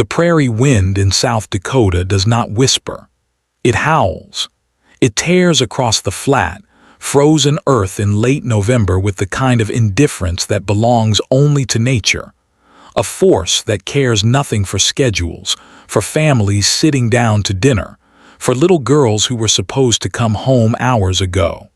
The prairie wind in South Dakota does not whisper. It howls. It tears across the flat, frozen earth in late November with the kind of indifference that belongs only to nature. A force that cares nothing for schedules, for families sitting down to dinner, for little girls who were supposed to come home hours ago.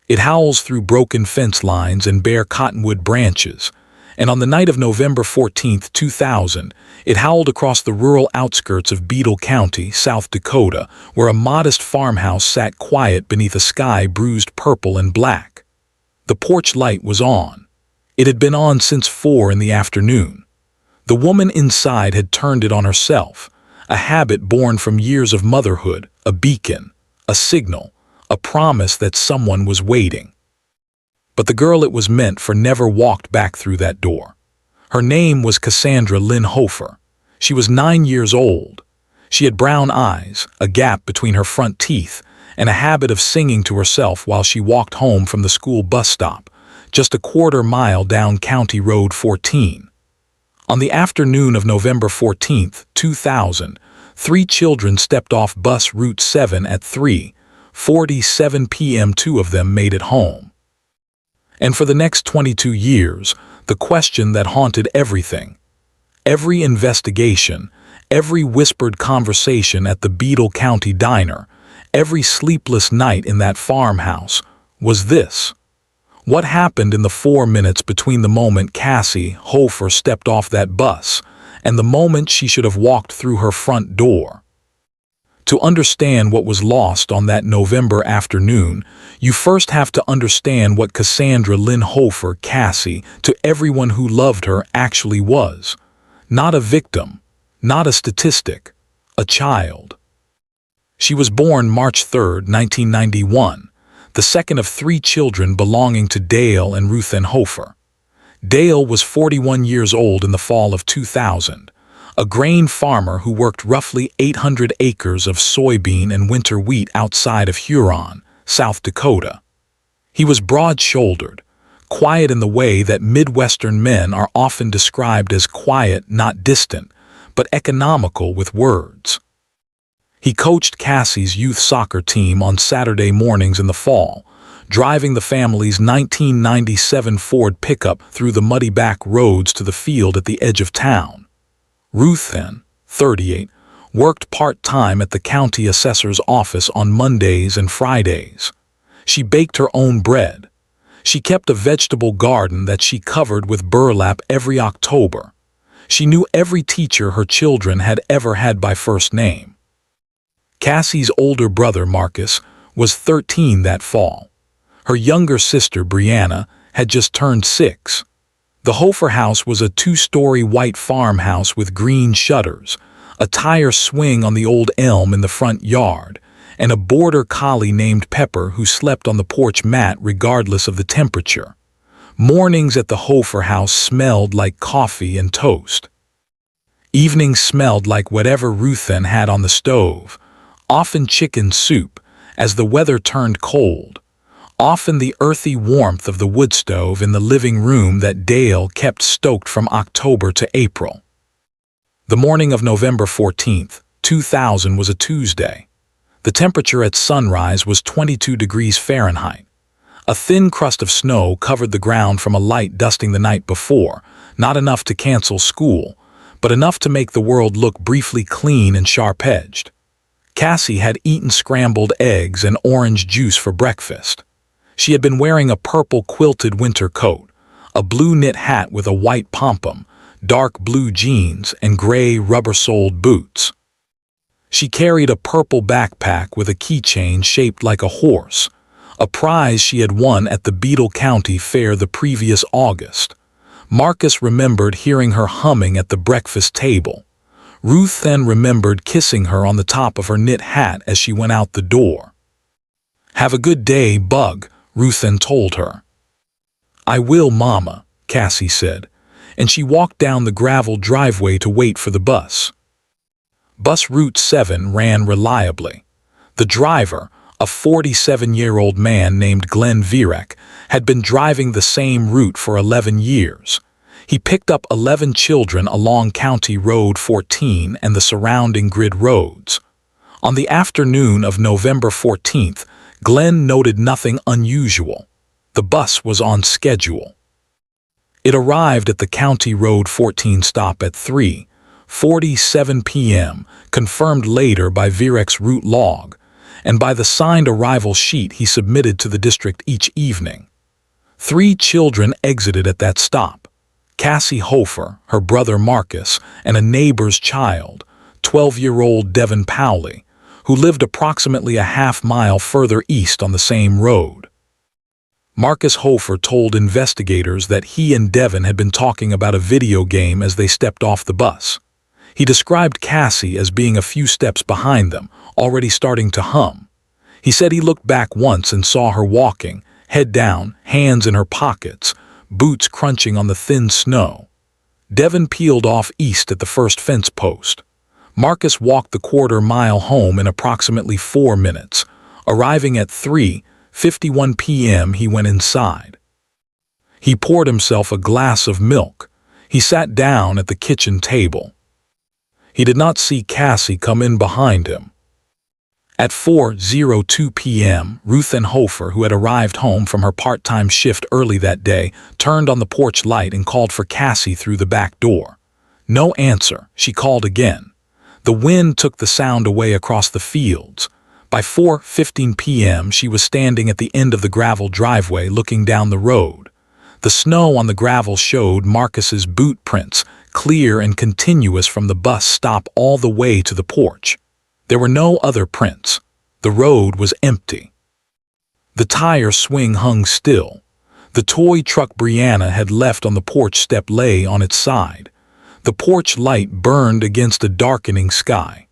It howls through broken fence lines and bare cottonwood branches, and on the night of November 14, 2000, it howled across the rural outskirts of Beadle County, South Dakota, where a modest farmhouse sat quiet beneath a sky bruised purple and black. The porch light was on. It had been on since 4 in the afternoon. The woman inside had turned it on herself, a habit born from years of motherhood, a beacon, a signal, a promise that someone was waiting. But the girl it was meant for never walked back through that door. Her name was Cassandra Lynn Hofer. She was 9 years old. She had brown eyes, a gap between her front teeth, and a habit of singing to herself while she walked home from the school bus stop, just a quarter-mile down County Road 14. On the afternoon of November 14, 2000, 3 children stepped off bus Route 7 at 3:47 p.m. 2 of them made it home. And for the next 22 years, the question that haunted everything, every investigation, every whispered conversation at the Beadle County diner, every sleepless night in that farmhouse, was this: what happened in the 4 minutes between the moment Cassie Hofer stepped off that bus and the moment she should have walked through her front door? To understand what was lost on that November afternoon, you first have to understand what Cassandra Lynn Hofer, Cassie, to everyone who loved her, actually was. Not a victim, not a statistic, a child. She was born March 3, 1991, the second of 3 children belonging to Dale and Ruthann Hofer. Dale was 41 years old in the fall of 2000. A grain farmer who worked roughly 800 acres of soybean and winter wheat outside of Huron, South Dakota. He was broad-shouldered, quiet in the way that Midwestern men are often described as quiet, not distant, but economical with words. He coached Cassie's youth soccer team on Saturday mornings in the fall, driving the family's 1997 Ford pickup through the muddy back roads to the field at the edge of town. Ruthann, 38, worked part-time at the county assessor's office on Mondays and Fridays. She baked her own bread. She kept a vegetable garden that she covered with burlap every October. She knew every teacher her children had ever had by first name. Cassie's older brother, Marcus, was 13 that fall. Her younger sister, Brianna, had just turned 6. The Hofer house was a 2-story white farmhouse with green shutters, a tire swing on the old elm in the front yard, and a border collie named Pepper who slept on the porch mat regardless of the temperature. Mornings at the Hofer house smelled like coffee and toast. Evenings smelled like whatever Ruthann had on the stove, often chicken soup, as the weather turned cold. Often the earthy warmth of the wood stove in the living room that Dale kept stoked from October to April. The morning of November 14, 2000 was a Tuesday. The temperature at sunrise was 22 degrees Fahrenheit. A thin crust of snow covered the ground from a light dusting the night before, not enough to cancel school, but enough to make the world look briefly clean and sharp-edged. Cassie had eaten scrambled eggs and orange juice for breakfast. She had been wearing a purple quilted winter coat, a blue knit hat with a white pompon, dark blue jeans, and gray rubber-soled boots. She carried a purple backpack with a keychain shaped like a horse, a prize she had won at the Beadle County Fair the previous August. Marcus remembered hearing her humming at the breakfast table. Ruth then remembered kissing her on the top of her knit hat as she went out the door. "Have a good day, Bug," Ruthann told her. "I will, Mama," Cassie said, and she walked down the gravel driveway to wait for the bus. Bus Route 7 ran reliably. The driver, a 47-year-old man named Glenn Virek, had been driving the same route for 11 years. He picked up 11 children along County Road 14 and the surrounding grid roads. On the afternoon of November 14th, Glenn noted nothing unusual. The bus was on schedule. It arrived at the County Road 14 stop at 3:47 p.m., confirmed later by Virec's route log, and by the signed arrival sheet he submitted to the district each evening. 3 children exited at that stop: Cassie Hofer, her brother Marcus, and a neighbor's child, 12-year-old Devin Powley, who lived approximately a half-mile further east on the same road. Marcus Hofer told investigators that he and Devin had been talking about a video game as they stepped off the bus. He described Cassie as being a few steps behind them, already starting to hum. He said he looked back once and saw her walking, head down, hands in her pockets, boots crunching on the thin snow. Devin peeled off east at the first fence post. Marcus walked the quarter-mile home in approximately 4 minutes. Arriving at 3:51 p.m., he went inside. He poured himself a glass of milk. He sat down at the kitchen table. He did not see Cassie come in behind him. At 4:02 p.m., Ruth Ann Hofer, who had arrived home from her part-time shift early that day, turned on the porch light and called for Cassie through the back door. No answer. She called again. The wind took the sound away across the fields. By 4:15 p.m., she was standing at the end of the gravel driveway looking down the road. The snow on the gravel showed Marcus's boot prints, clear and continuous from the bus stop all the way to the porch. There were no other prints. The road was empty. The tire swing hung still. The toy truck Brianna had left on the porch step lay on its side. The porch light burned against a darkening sky.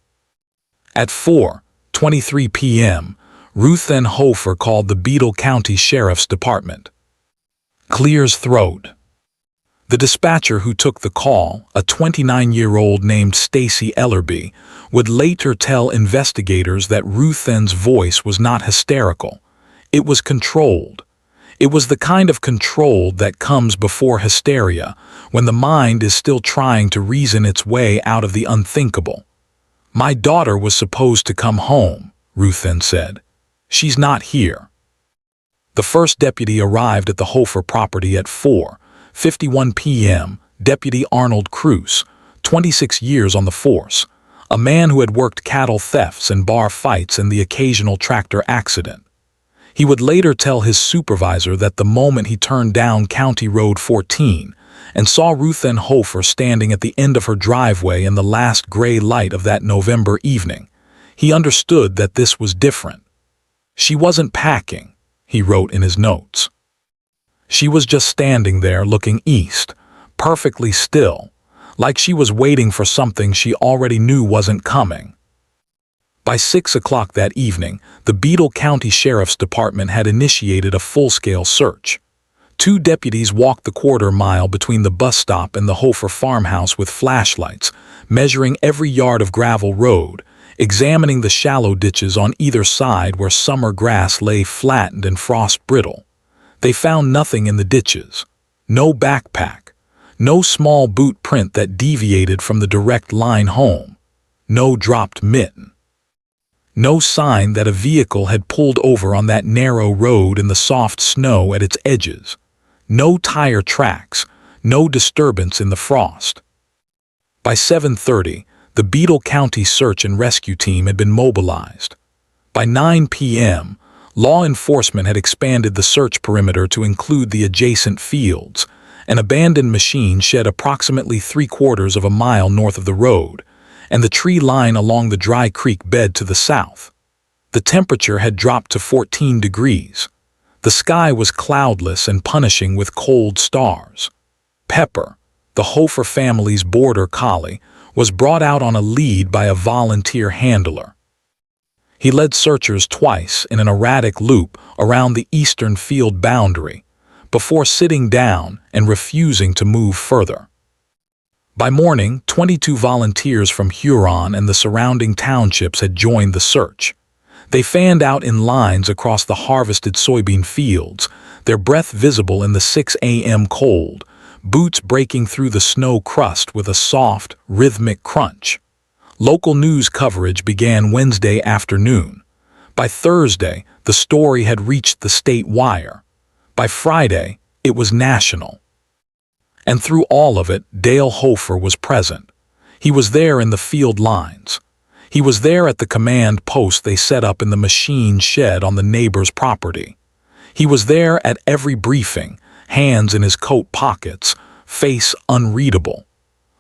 At 4:23 p.m., Ruth Ann Hofer called the Beadle County Sheriff's Department. Clear's throat. The dispatcher who took the call, a 29-year-old named Stacy Ellerby, would later tell investigators that Ruth Ann's voice was not hysterical. It was controlled. It was the kind of control that comes before hysteria, when the mind is still trying to reason its way out of the unthinkable. "My daughter was supposed to come home," Ruth Ann said. "She's not here." The first deputy arrived at the Hofer property at 4:51 p.m., Deputy Arnold Cruz, 26 years on the force, a man who had worked cattle thefts and bar fights and the occasional tractor accident. He would later tell his supervisor that the moment he turned down County Road 14 and saw Ruth Ann Hofer standing at the end of her driveway in the last gray light of that November evening, he understood that this was different. "She wasn't packing," he wrote in his notes. "She was just standing there looking east, perfectly still, like she was waiting for something she already knew wasn't coming." By 6 o'clock that evening, the Beadle County Sheriff's Department had initiated a full-scale search. 2 deputies walked the quarter-mile between the bus stop and the Hofer farmhouse with flashlights, measuring every yard of gravel road, examining the shallow ditches on either side where summer grass lay flattened and frost-brittle. They found nothing in the ditches. No backpack. No small boot print that deviated from the direct line home. No dropped mitten. No sign that a vehicle had pulled over on that narrow road in the soft snow at its edges. No tire tracks. No disturbance in the frost. By 7:30, the Beadle County Search and Rescue Team had been mobilized. By 9 p.m., law enforcement had expanded the search perimeter to include the adjacent fields. An abandoned machine shed approximately 3/4 of a mile north of the road, and the tree line along the dry creek bed to the south. The temperature had dropped to 14 degrees. The sky was cloudless and punishing with cold stars. Pepper, the Hofer family's border collie, was brought out on a lead by a volunteer handler. He led searchers twice in an erratic loop around the eastern field boundary, before sitting down and refusing to move further. By morning, 22 volunteers from Huron and the surrounding townships had joined the search. They fanned out in lines across the harvested soybean fields, their breath visible in the 6 a.m. cold, boots breaking through the snow crust with a soft, rhythmic crunch. Local news coverage began Wednesday afternoon. By Thursday, the story had reached the state wire. By Friday, it was national. And through all of it, Dale Hofer was present. He was there in the field lines. He was there at the command post they set up in the machine shed on the neighbor's property. He was there at every briefing, hands in his coat pockets, face unreadable.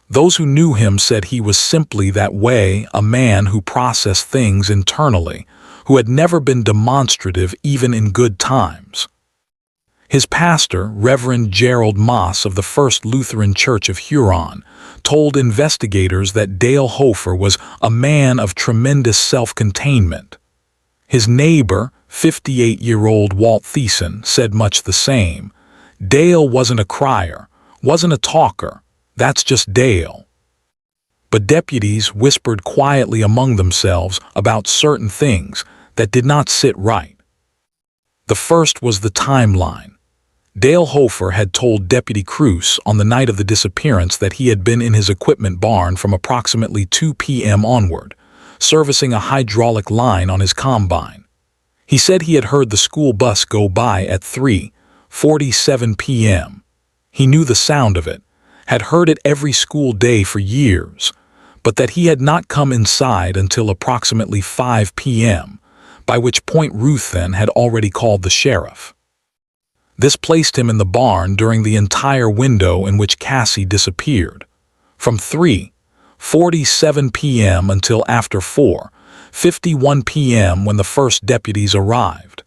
Those who knew him said he was simply that way, a man who processed things internally, who had never been demonstrative even in good times. His pastor, Reverend Gerald Moss of the First Lutheran Church of Huron, told investigators that Dale Hofer was a man of tremendous self-containment. His neighbor, 58-year-old Walt Thiessen, said much the same. Dale wasn't a crier, wasn't a talker. That's just Dale. But deputies whispered quietly among themselves about certain things that did not sit right. The first was the timeline. Dale Hofer had told Deputy Cruz on the night of the disappearance that he had been in his equipment barn from approximately 2 p.m. onward, servicing a hydraulic line on his combine. He said he had heard the school bus go by at 3:47 p.m. He knew the sound of it, had heard it every school day for years, but that he had not come inside until approximately 5 p.m., by which point Ruth then had already called the sheriff. This placed him in the barn during the entire window in which Cassie disappeared, from 3:47 p.m. until after 4:51 p.m. when the first deputies arrived.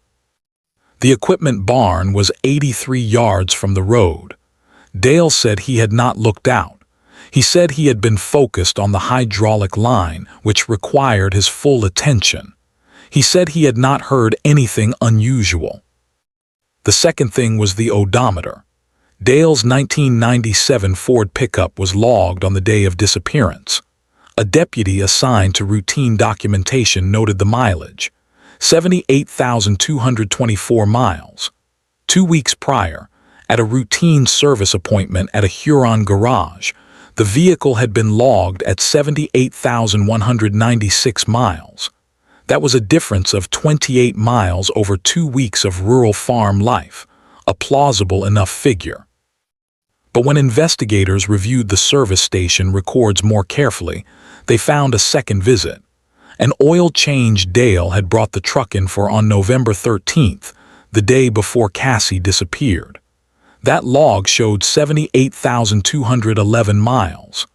The equipment barn was 83 yards from the road. Dale said he had not looked out. He said he had been focused on the hydraulic line, which required his full attention. He said he had not heard anything unusual. The second thing was the odometer. Dale's 1997 Ford pickup was logged on the day of disappearance. A deputy assigned to routine documentation noted the mileage, 78,224 miles. 2 weeks prior, at a routine service appointment at a Huron garage, the vehicle had been logged at 78,196 miles. That was a difference of 28 miles over 2 weeks of rural farm life, a plausible enough figure. But when investigators reviewed the service station records more carefully, they found a second visit. An oil change Dale had brought the truck in for on November 13th, the day before Cassie disappeared. That log showed 78,211 miles.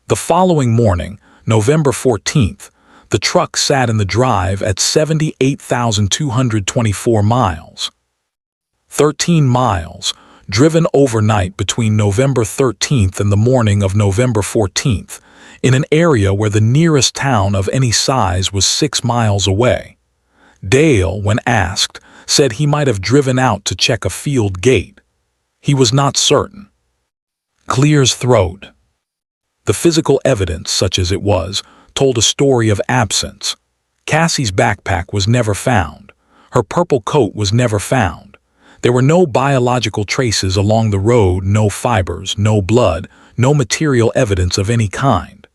The following morning, November 14th, the truck sat in the drive at 78,224 miles. 13 miles, driven overnight between November 13th and the morning of November 14th, in an area where the nearest town of any size was 6 miles away. Dale, when asked, said he might have driven out to check a field gate. He was not certain. Clear's throat. The physical evidence, such as it was, told a story of absence. Cassie's backpack was never found. Her purple coat was never found. There were no biological traces along the road, no fibers, no blood, no material evidence of any kind.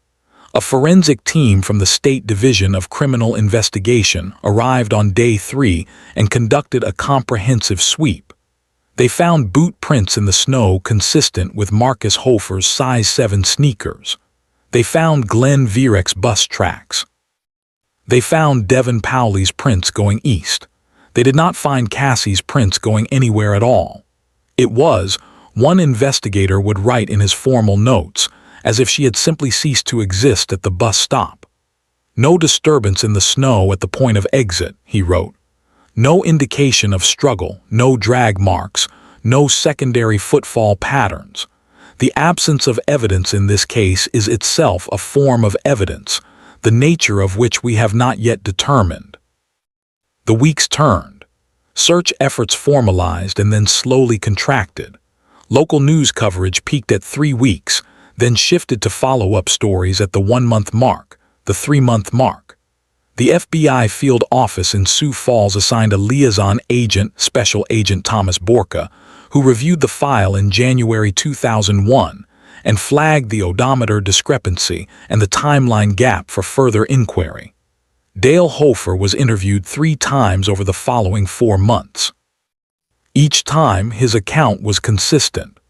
A forensic team from the State Division of Criminal Investigation arrived on day 3 and conducted a comprehensive sweep. They found boot prints in the snow consistent with Marcus Hofer's size 7 sneakers. They found Glenn Vierek's bus tracks. They found Devin Powley's prints going east. They did not find Cassie's prints going anywhere at all. It was, one investigator would write in his formal notes, as if she had simply ceased to exist at the bus stop. No disturbance in the snow at the point of exit, he wrote. No indication of struggle, no drag marks, no secondary footfall patterns. The absence of evidence in this case is itself a form of evidence, the nature of which we have not yet determined. The weeks turned. Search efforts formalized and then slowly contracted. Local news coverage peaked at 3 weeks, then shifted to follow-up stories at the 1-month mark, the 3-month mark. The FBI field office in Sioux Falls assigned a liaison agent, Special Agent Thomas Borka, who reviewed the file in January 2001 and flagged the odometer discrepancy and the timeline gap for further inquiry. Dale Hofer was interviewed 3 times over the following 4 months. Each time, his account was consistent.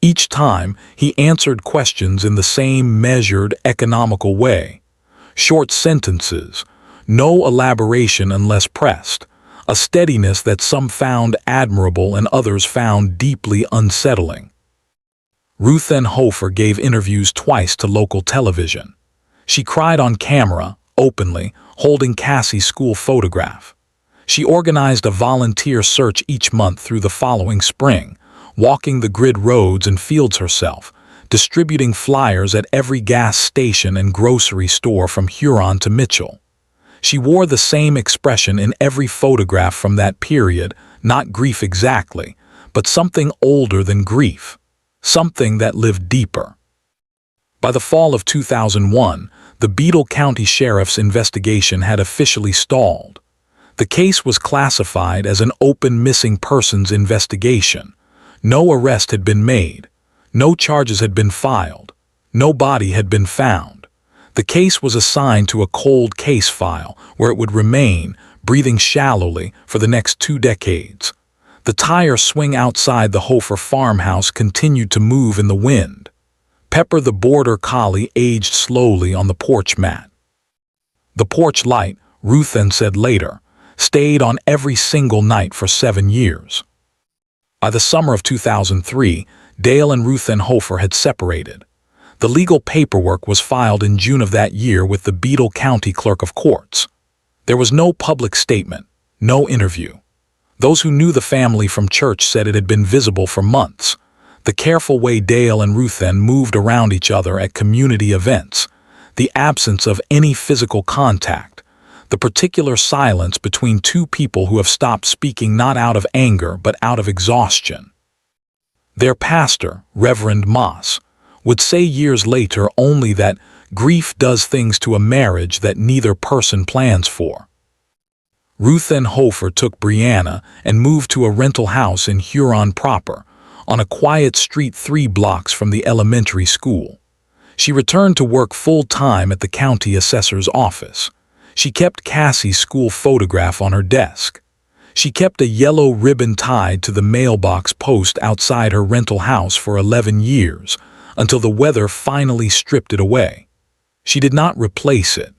Each time, he answered questions in the same measured, economical way. Short sentences, no elaboration unless pressed, a steadiness that some found admirable and others found deeply unsettling. Ruth N. Hofer gave interviews twice to local television. She cried on camera, openly, holding Cassie's school photograph. She organized a volunteer search each month through the following spring, walking the grid roads and fields herself, distributing flyers at every gas station and grocery store from Huron to Mitchell. She wore the same expression in every photograph from that period, not grief exactly, but something older than grief, something that lived deeper. By the fall of 2001, the Beadle County Sheriff's investigation had officially stalled. The case was classified as an open missing persons investigation. No arrest had been made. No charges had been filed. No body had been found. The case was assigned to a cold case file where it would remain, breathing shallowly, for the next 2 decades. The tire swing outside the Hofer farmhouse continued to move in the wind. Pepper the border collie aged slowly on the porch mat. The porch light, Ruthen said later, stayed on every single night for 7 years. By the summer of 2003, Dale and Ruthen Hofer had separated. The legal paperwork was filed in June of that year with the Beadle County Clerk of Courts. There was no public statement, no interview. Those who knew the family from church said it had been visible for months. The careful way Dale and Ruthen moved around each other at community events, the absence of any physical contact, the particular silence between 2 people who have stopped speaking not out of anger but out of exhaustion. Their pastor, Reverend Moss, would say years later only that grief does things to a marriage that neither person plans for. Ruthen Hofer took Brianna and moved to a rental house in Huron proper, on a quiet street 3 blocks from the elementary school. She returned to work full-time at the county assessor's office. She kept Cassie's school photograph on her desk. She kept a yellow ribbon tied to the mailbox post outside her rental house for 11 years, until the weather finally stripped it away. She did not replace it.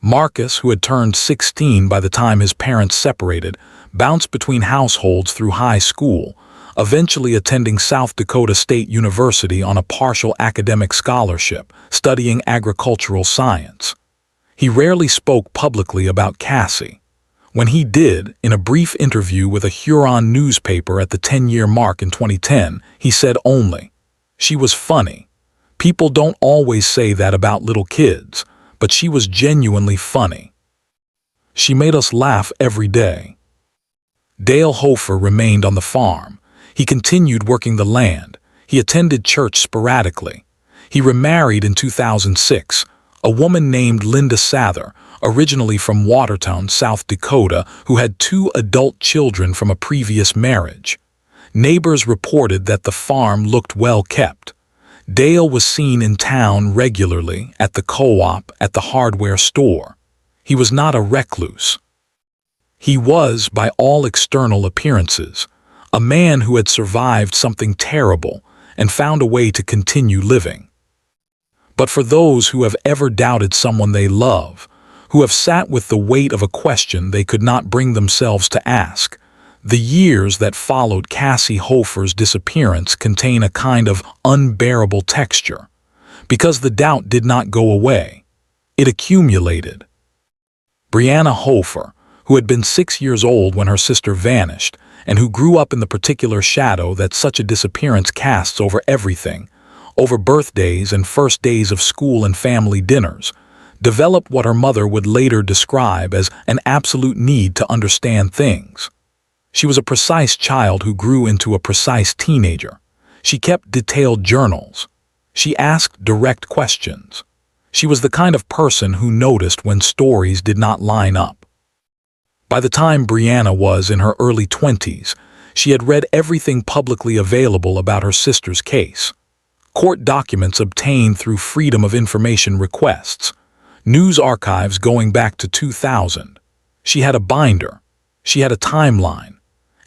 Marcus, who had turned 16 by the time his parents separated, bounced between households through high school, eventually attending South Dakota State University on a partial academic scholarship, studying agricultural science. He rarely spoke publicly about Cassie. When he did, in a brief interview with a Huron newspaper at the 10-year mark in 2010, he said only, "She was funny. People don't always say that about little kids, but she was genuinely funny. She made us laugh every day." Dale Hofer remained on the farm. He continued working the land. He attended church sporadically. He remarried in 2006, a woman named Linda Sather, originally from Watertown, South Dakota, who had 2 adult children from a previous marriage. Neighbors reported that the farm looked well kept. Dale was seen in town regularly, at the co-op, at the hardware store. He was not a recluse. He was, by all external appearances, a man who had survived something terrible and found a way to continue living. But for those who have ever doubted someone they love, who have sat with the weight of a question they could not bring themselves to ask, the years that followed Cassie Hofer's disappearance contain a kind of unbearable texture, because the doubt did not go away. It accumulated. Brianna Hofer, who had been 6 years old when her sister vanished, and who grew up in the particular shadow that such a disappearance casts over everything, over birthdays and first days of school and family dinners, developed what her mother would later describe as an absolute need to understand things. She was a precise child who grew into a precise teenager. She kept detailed journals. She asked direct questions. She was the kind of person who noticed when stories did not line up. By the time Brianna was in her early 20s, She had read everything publicly available about her sister's case. Court documents obtained through Freedom of Information requests, news archives going back to 2000. She had a binder, she had a timeline,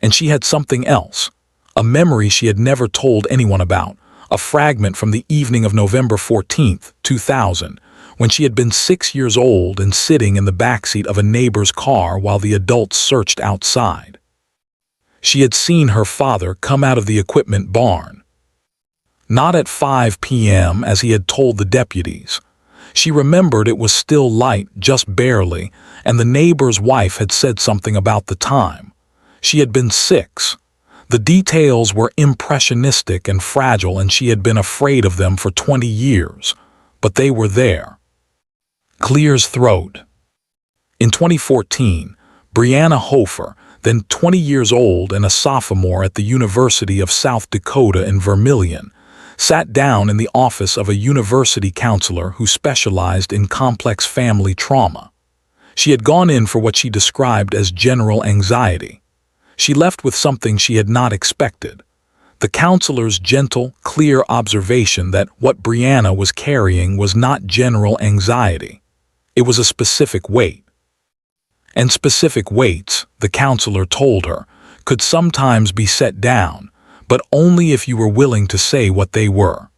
and she had something else, a memory she had never told anyone about, a fragment from the evening of November 14, 2000, when she had been 6 years old and sitting in the backseat of a neighbor's car while the adults searched outside. She had seen her father come out of the equipment barn. Not at 5 p.m. as he had told the deputies. She remembered it was still light, just barely, and the neighbor's wife had said something about the time. She had been 6. The details were impressionistic and fragile, and she had been afraid of them for 20 years, but they were there. Clears throat. In 2014, Brianna Hofer, then 20 years old and a sophomore at the University of South Dakota in Vermillion, sat down in the office of a university counselor who specialized in complex family trauma. She had gone in for what she described as general anxiety. She left with something she had not expected. The counselor's gentle, clear observation that what Brianna was carrying was not general anxiety. It was a specific weight. And specific weights, the counselor told her, could sometimes be set down, but only if you were willing to say what they were.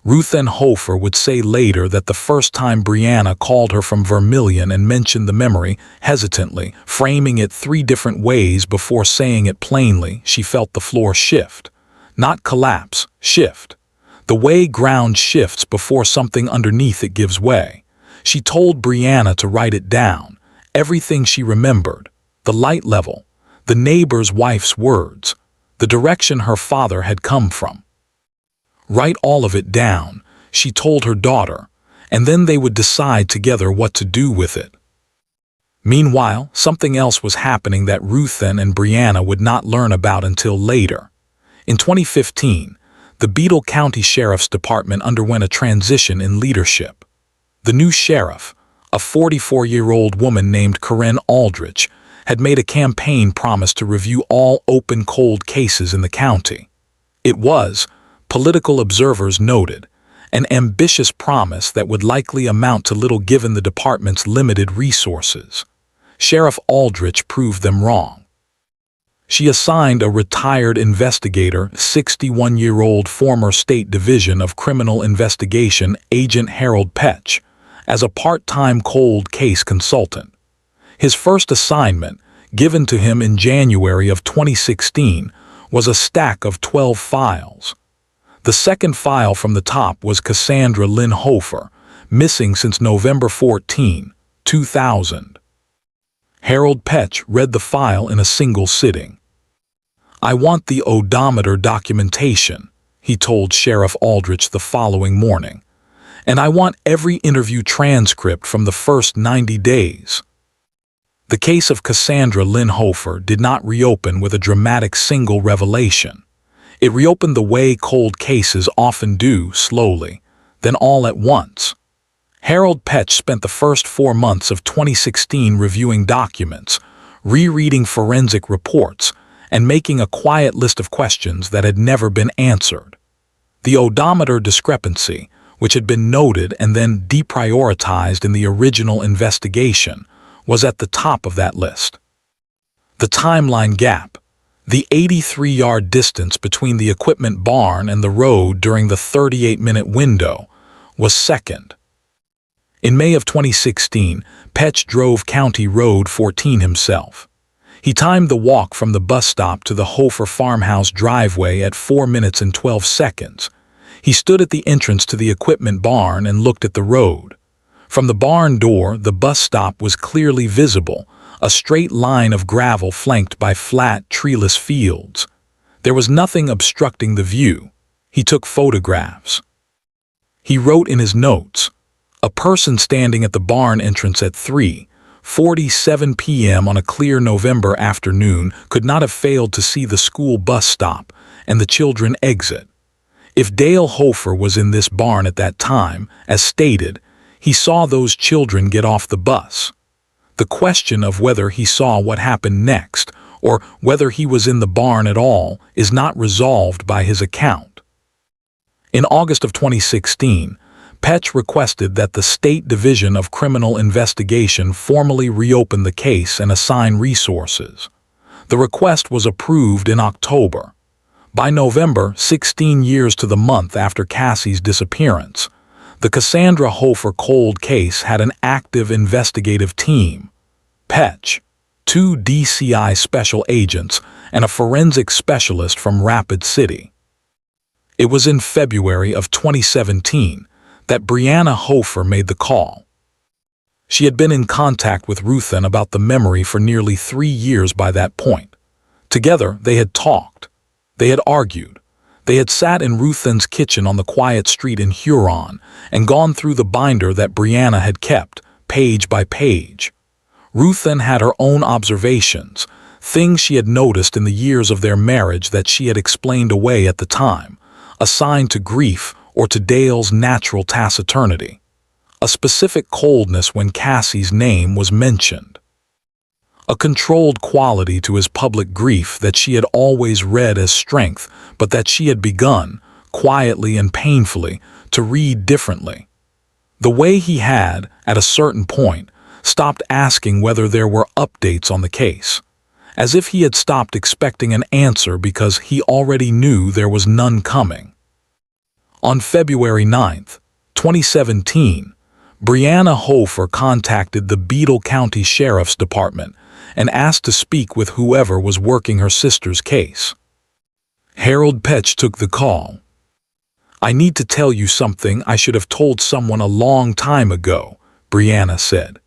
Ruth Ann Hofer would say later that the first time Brianna called her from Vermillion and mentioned the memory, hesitantly, framing it 3 different ways before saying it plainly, she felt the floor shift. Not collapse, shift. The way ground shifts before something underneath it gives way. She told Brianna to write it down, everything she remembered, the light level, the neighbor's wife's words, the direction her father had come from. Write all of it down, she told her daughter, and then they would decide together what to do with it. Meanwhile, something else was happening that Ruth Ann and Brianna would not learn about until later. In 2015, the Beadle County Sheriff's Department underwent a transition in leadership. The new sheriff, a 44-year-old woman named Corinne Aldrich, had made a campaign promise to review all open cold cases in the county. It was, political observers noted, an ambitious promise that would likely amount to little given the department's limited resources. Sheriff Aldrich proved them wrong. She assigned a retired investigator, 61-year-old former State Division of Criminal Investigation Agent Harold Petch, as a part-time cold case consultant. His first assignment, given to him in January of 2016, was a stack of 12 files. The second file from the top was Cassandra Lynn Hofer, missing since November 14, 2000. Harold Petch read the file in a single sitting. "I want the odometer documentation," he told Sheriff Aldrich the following morning, "and I want every interview transcript from the first 90 days. The case of Cassandra Lynn Hofer did not reopen with a dramatic single revelation. It reopened the way cold cases often do, slowly, then all at once. Harold Petch spent the first 4 months of 2016 reviewing documents, rereading forensic reports, and making a quiet list of questions that had never been answered. The odometer discrepancy, which had been noted and then deprioritized in the original investigation, was at the top of that list. The timeline gap, the 83-yard distance between the equipment barn and the road during the 38-minute window, was second. In May of 2016, Petch drove County Road 14 himself. He timed the walk from the bus stop to the Hofer farmhouse driveway at 4 minutes and 12 seconds. He stood at the entrance to the equipment barn and looked at the road. From the barn door, the bus stop was clearly visible, a straight line of gravel flanked by flat, treeless fields. There was nothing obstructing the view. He took photographs. He wrote in his notes, "A person standing at the barn entrance at 3:47 p.m. on a clear November afternoon could not have failed to see the school bus stop and the children exit. If Dale Hofer was in this barn at that time, as stated, he saw those children get off the bus. The question of whether he saw what happened next or whether he was in the barn at all, is not resolved by his account. In August of 2016, Petch requested that the State Division of Criminal Investigation formally reopen the case and assign resources. The request was approved in October. By November, 16 years to the month after Cassie's disappearance, the Cassandra Hofer cold case had an active investigative team. Petch, 2 DCI special agents, and a forensic specialist from Rapid City. It was in February of 2017 that Brianna Hofer made the call. She had been in contact with Ruthen about the memory for nearly 3 years by that point. Together, they had talked. They had argued. They had sat in Ruthen's kitchen on the quiet street in Huron and gone through the binder that Brianna had kept, page by page. Ruthen had her own observations, things she had noticed in the years of their marriage that she had explained away at the time, assigned to grief or to Dale's natural taciturnity. A specific coldness when Cassie's name was mentioned. A controlled quality to his public grief that she had always read as strength, but that she had begun, quietly and painfully, to read differently. The way he had, at a certain point, stopped asking whether there were updates on the case, as if he had stopped expecting an answer because he already knew there was none coming. On February 9, 2017, Brianna Hofer contacted the Beadle County Sheriff's Department and asked to speak with whoever was working her sister's case. Harold Petch took the call. "I need to tell you something I should have told someone a long time ago," Brianna said.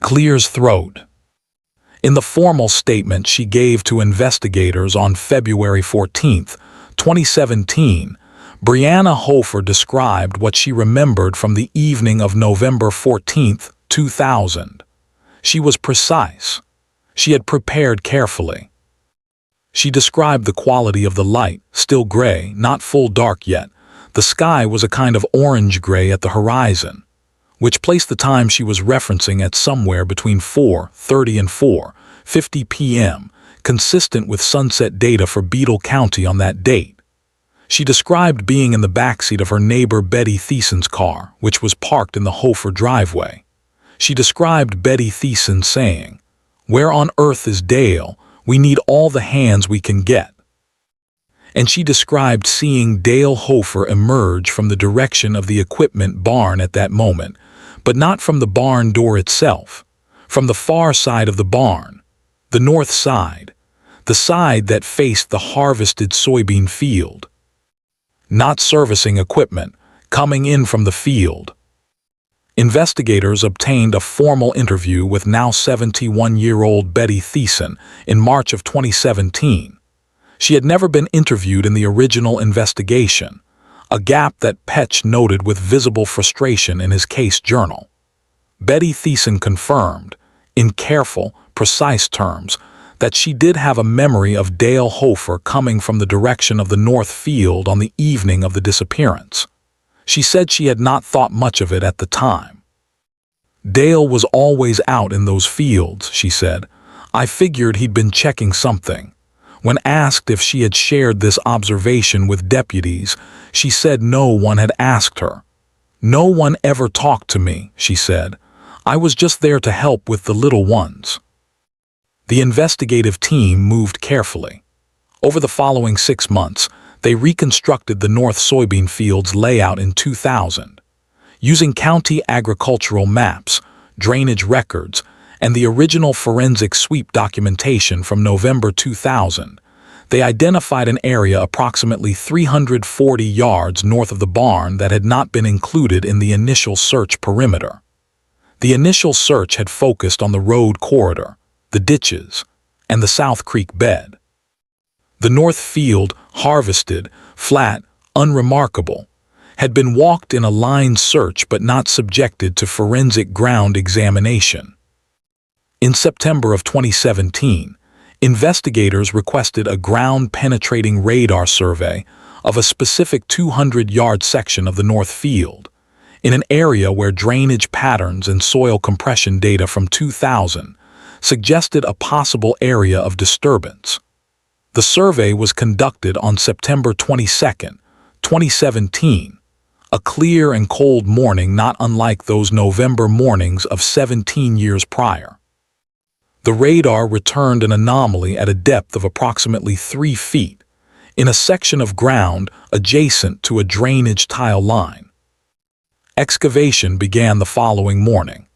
Clears throat. In the formal statement she gave to investigators on February 14, 2017, Brianna Hofer described what she remembered from the evening of November 14, 2000. She was precise. She had prepared carefully. She described the quality of the light, still gray, not full dark yet. The sky was a kind of orange gray at the horizon, which placed the time she was referencing at somewhere between 4:30 and 4:50 p.m., consistent with sunset data for Beadle County on that date. She described being in the backseat of her neighbor Betty Thiessen's car, which was parked in the Hofer driveway. She described Betty Thiessen saying, "Where on earth is Dale? We need all the hands we can get." And she described seeing Dale Hofer emerge from the direction of the equipment barn at that moment, but not from the barn door itself, from the far side of the barn, the north side, the side that faced the harvested soybean field. Not servicing equipment, coming in from the field. Investigators obtained a formal interview with now 71-year-old Betty Thiessen in March of 2017. She had never been interviewed in the original investigation, a gap that Petch noted with visible frustration in his case journal. Betty Thiessen confirmed, in careful, precise terms, that she did have a memory of Dale Hofer coming from the direction of the north field on the evening of the disappearance. She said she had not thought much of it at the time. "Dale was always out in those fields," she said. "I figured he'd been checking something." When asked if she had shared this observation with deputies, she said no one had asked her. "No one ever talked to me," she said. "I was just there to help with the little ones." The investigative team moved carefully. Over the following 6 months, they reconstructed the North soybean fields layout in 2000. Using county agricultural maps, drainage records, and the original forensic sweep documentation from November 2000, they identified an area approximately 340 yards north of the barn that had not been included in the initial search perimeter. The initial search had focused on the road corridor, the ditches, and the South Creek bed. The north field, harvested, flat, unremarkable, had been walked in a line search but not subjected to forensic ground examination. In September of 2017, investigators requested a ground-penetrating radar survey of a specific 200-yard section of the north field, in an area where drainage patterns and soil compression data from 2000 suggested a possible area of disturbance. The survey was conducted on September 22, 2017, a clear and cold morning not unlike those November mornings of 17 years prior. The radar returned an anomaly at a depth of approximately 3 feet, in a section of ground adjacent to a drainage tile line. Excavation began the following morning.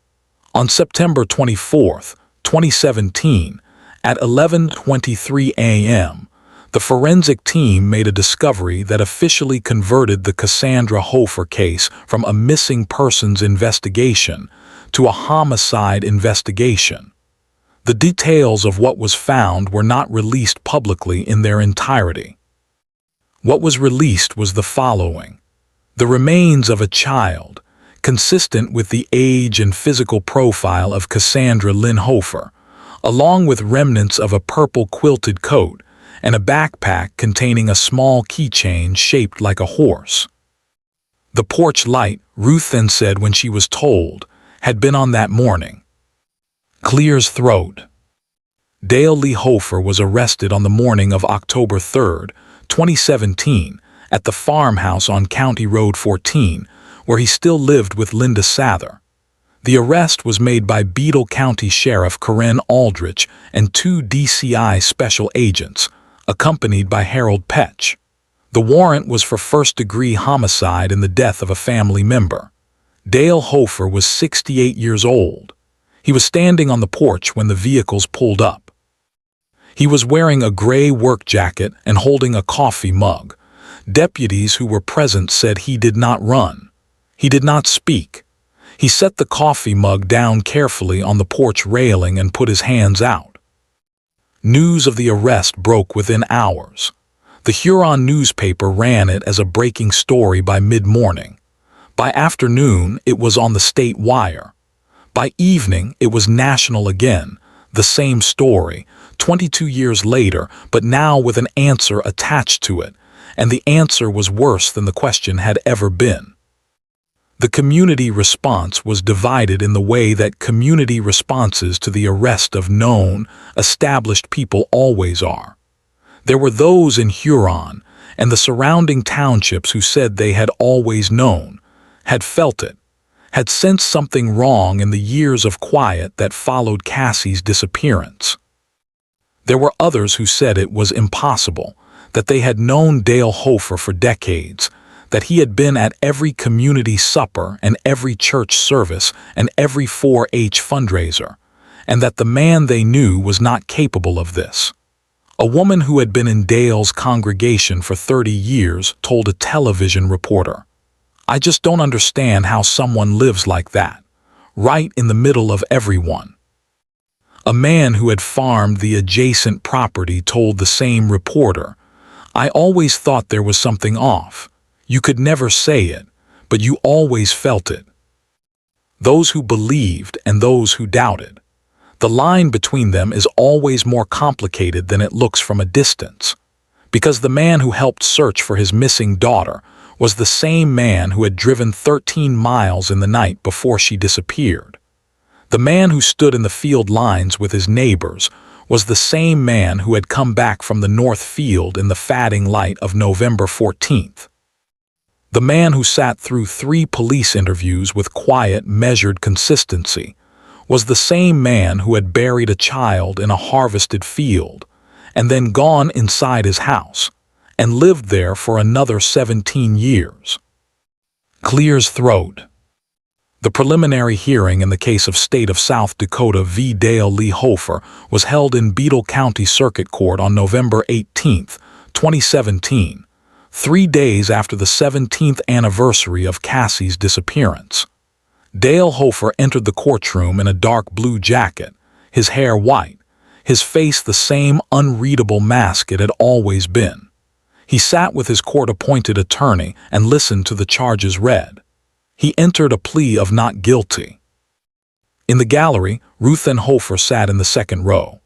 On September 24, 2017, at 11:23 a.m., the forensic team made a discovery that officially converted the Cassandra Hofer case from a missing persons investigation to a homicide investigation. The details of what was found were not released publicly in their entirety. What was released was the following: the remains of a child, consistent with the age and physical profile of Cassandra Lynn Hofer, along with remnants of a purple quilted coat and a backpack containing a small keychain shaped like a horse. The porch light, Ruth then said when she was told, had been on that morning. Clears throat. Dale Lee Hofer was arrested on the morning of October 3, 2017, at the farmhouse on County Road 14, where he still lived with Linda Sather. The arrest was made by Beadle County Sheriff Karen Aldrich and 2 DCI special agents, accompanied by Harold Petch. The warrant was for first-degree homicide in the death of a family member. Dale Hofer was 68 years old. He was standing on the porch when the vehicles pulled up. He was wearing a gray work jacket and holding a coffee mug. Deputies who were present said he did not run. He did not speak. He set the coffee mug down carefully on the porch railing and put his hands out. News of the arrest broke within hours. The Huron newspaper ran it as a breaking story by mid-morning. By afternoon, it was on the state wire. By evening, it was national again, the same story, 22 years later, but now with an answer attached to it, and the answer was worse than the question had ever been. The community response was divided in the way that community responses to the arrest of known, established people always are. There were those in Huron and the surrounding townships who said they had always known, had felt it, had sensed something wrong in the years of quiet that followed Cassie's disappearance. There were others who said it was impossible, that they had known Dale Hofer for decades, that he had been at every community supper and every church service and every 4-H fundraiser, and that the man they knew was not capable of this. A woman who had been in Dale's congregation for 30 years told a television reporter, "I just don't understand how someone lives like that, right in the middle of everyone." A man who had farmed the adjacent property told the same reporter, "I always thought there was something off. You could never say it, but you always felt it." Those who believed and those who doubted. The line between them is always more complicated than it looks from a distance, because the man who helped search for his missing daughter was the same man who had driven 13 miles in the night before she disappeared. The man who stood in the field lines with his neighbors was the same man who had come back from the north field in the fading light of November 14th. The man who sat through 3 police interviews with quiet, measured consistency was the same man who had buried a child in a harvested field and then gone inside his house and lived there for another 17 years. Clears throat. The preliminary hearing in the case of State of South Dakota v. Dale Lee Hofer was held in Beadle County Circuit Court on November 18, 2017, 3 days after the 17th anniversary of Cassie's disappearance. Dale Hofer entered the courtroom in a dark blue jacket, his hair white, his face the same unreadable mask it had always been. He sat with his court-appointed attorney and listened to the charges read. He entered a plea of not guilty. In the gallery, Ruth Ann Hofer sat in the second row.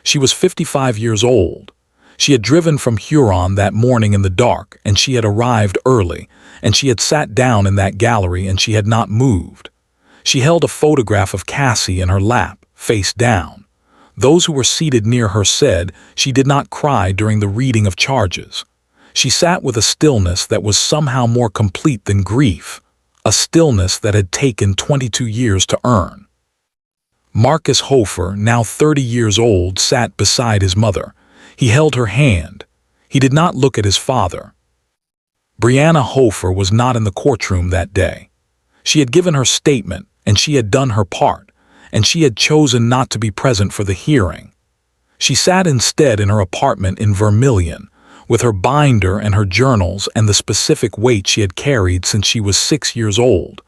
She was 55 years old. She had driven from Huron that morning in the dark, and she had arrived early, and she had sat down in that gallery and she had not moved. She held a photograph of Cassie in her lap, face down. Those who were seated near her said she did not cry during the reading of charges. She sat with a stillness that was somehow more complete than grief, a stillness that had taken 22 years to earn. Marcus Hofer, now 30 years old, sat beside his mother. He held her hand. He did not look at his father. Brianna Hofer was not in the courtroom that day. She had given her statement, and she had done her part, and she had chosen not to be present for the hearing. She sat instead in her apartment in Vermilion, with her binder and her journals and the specific weight she had carried since she was 6 years old,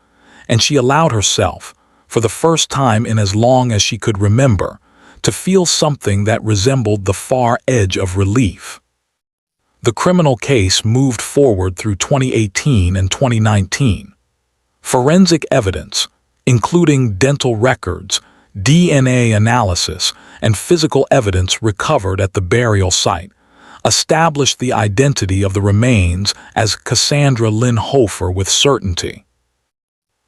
and she allowed herself, for the first time in as long as she could remember, to feel something that resembled the far edge of relief. The criminal case moved forward through 2018 and 2019. Forensic evidence, including dental records, DNA analysis, and physical evidence recovered at the burial site, established the identity of the remains as Cassandra Lynn Hofer with certainty.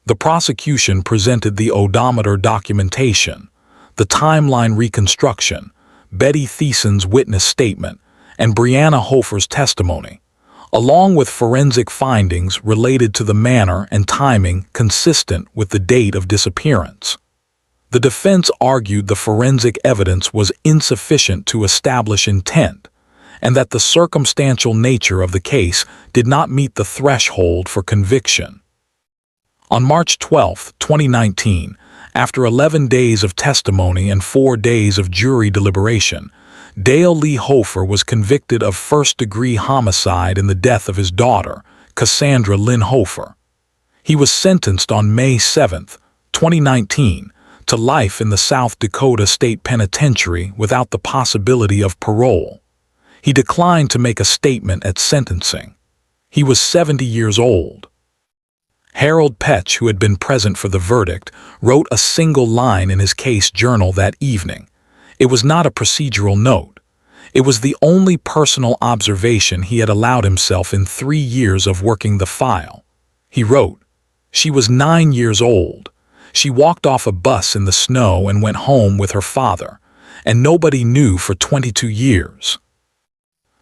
The prosecution presented the odometer documentation, the timeline reconstruction, Betty Thiessen's witness statement, and Brianna Hofer's testimony, along with forensic findings related to the manner and timing consistent with the date of disappearance. The defense argued the forensic evidence was insufficient to establish intent, and that the circumstantial nature of the case did not meet the threshold for conviction. On March 12, 2019, after 11 days of testimony and 4 days of jury deliberation, Dale Lee Hofer was convicted of first-degree homicide in the death of his daughter, Cassandra Lynn Hofer. He was sentenced on May 7, 2019, to life in the South Dakota State Penitentiary without the possibility of parole. He declined to make a statement at sentencing. He was 70 years old. Harold Petch, who had been present for the verdict, wrote a single line in his case journal that evening. It was not a procedural note. It was the only personal observation he had allowed himself in 3 years of working the file. He wrote, "She was 9 years old. She walked off a bus in the snow and went home with her father, and nobody knew for 22 years."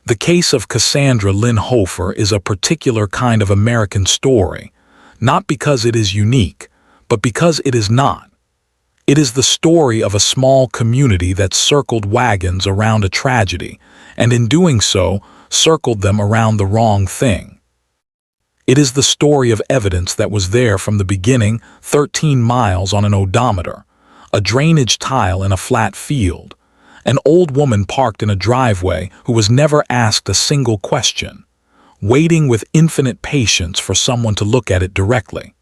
The case of Cassandra Lynn Hofer is a particular kind of American story, not because it is unique, but because it is not. It is the story of a small community that circled wagons around a tragedy, and in doing so, circled them around the wrong thing. It is the story of evidence that was there from the beginning, 13 miles on an odometer, a drainage tile in a flat field, an old woman parked in a driveway who was never asked a single question, waiting with infinite patience for someone to look at it directly.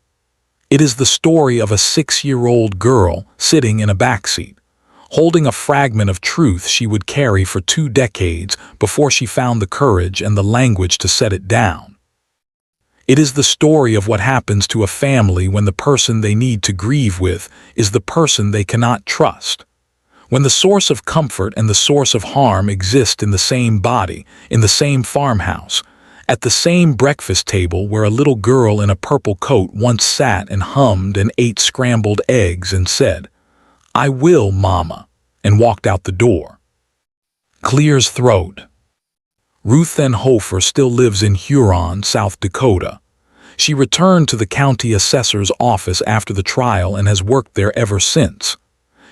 It is the story of a 6-year-old girl sitting in a backseat, holding a fragment of truth she would carry for 2 decades before she found the courage and the language to set it down. It is the story of what happens to a family when the person they need to grieve with is the person they cannot trust. When the source of comfort and the source of harm exist in the same body, in the same farmhouse, at the same breakfast table where a little girl in a purple coat once sat and hummed and ate scrambled eggs and said, "I will, Mama," and walked out the door. Clears throat. Ruth N. Hofer still lives in Huron, South Dakota. She returned to the county assessor's office after the trial and has worked there ever since.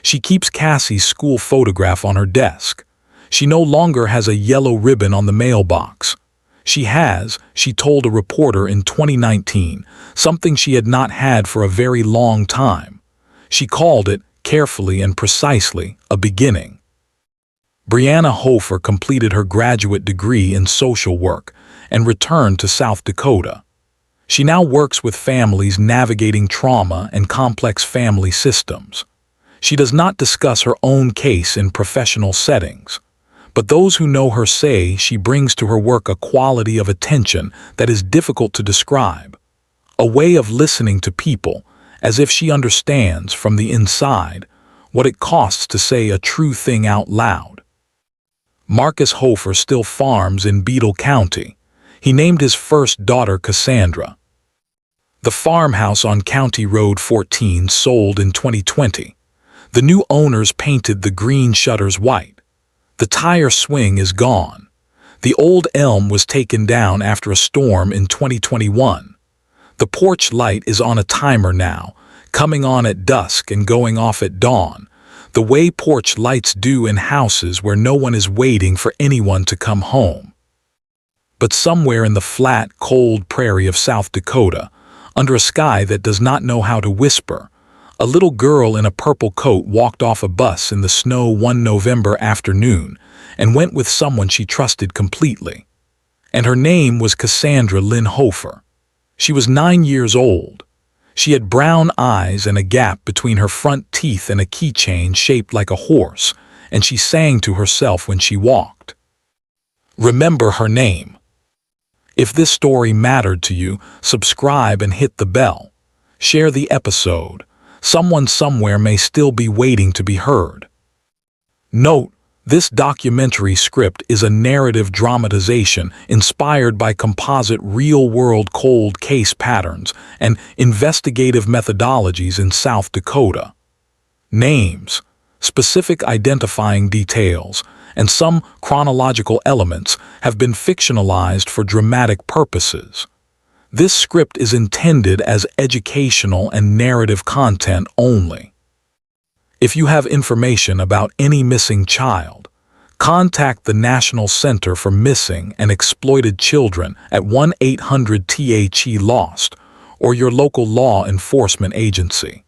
She keeps Cassie's school photograph on her desk. She no longer has a yellow ribbon on the mailbox. She told a reporter in 2019, something she had not had for a very long time. She called it, carefully and precisely, a beginning. Brianna Hofer completed her graduate degree in social work and returned to South Dakota. She now works with families navigating trauma and complex family systems. She does not discuss her own case in professional settings, but those who know her say she brings to her work a quality of attention that is difficult to describe, a way of listening to people as if she understands from the inside what it costs to say a true thing out loud. Marcus Hofer still farms in Beadle County. He named his first daughter Cassandra. The farmhouse on County Road 14 sold in 2020. The new owners painted the green shutters white. The tire swing is gone. The old elm was taken down after a storm in 2021. The porch light is on a timer now, coming on at dusk and going off at dawn, the way porch lights do in houses where no one is waiting for anyone to come home. But somewhere in the flat, cold prairie of South Dakota, under a sky that does not know how to whisper, a little girl in a purple coat walked off a bus in the snow one November afternoon and went with someone she trusted completely. And her name was Cassandra Lynn Hofer. She was 9 years old. She had brown eyes and a gap between her front teeth and a keychain shaped like a horse, and she sang to herself when she walked. Remember her name. If this story mattered to you, subscribe and hit the bell. Share the episode. Someone somewhere may still be waiting to be heard. Note, this documentary script is a narrative dramatization inspired by composite real-world cold case patterns and investigative methodologies in South Dakota. Names, specific identifying details, and some chronological elements have been fictionalized for dramatic purposes. This script is intended as educational and narrative content only. If you have information about any missing child, contact the National Center for Missing and Exploited Children at 1-800-THE-LOST or your local law enforcement agency.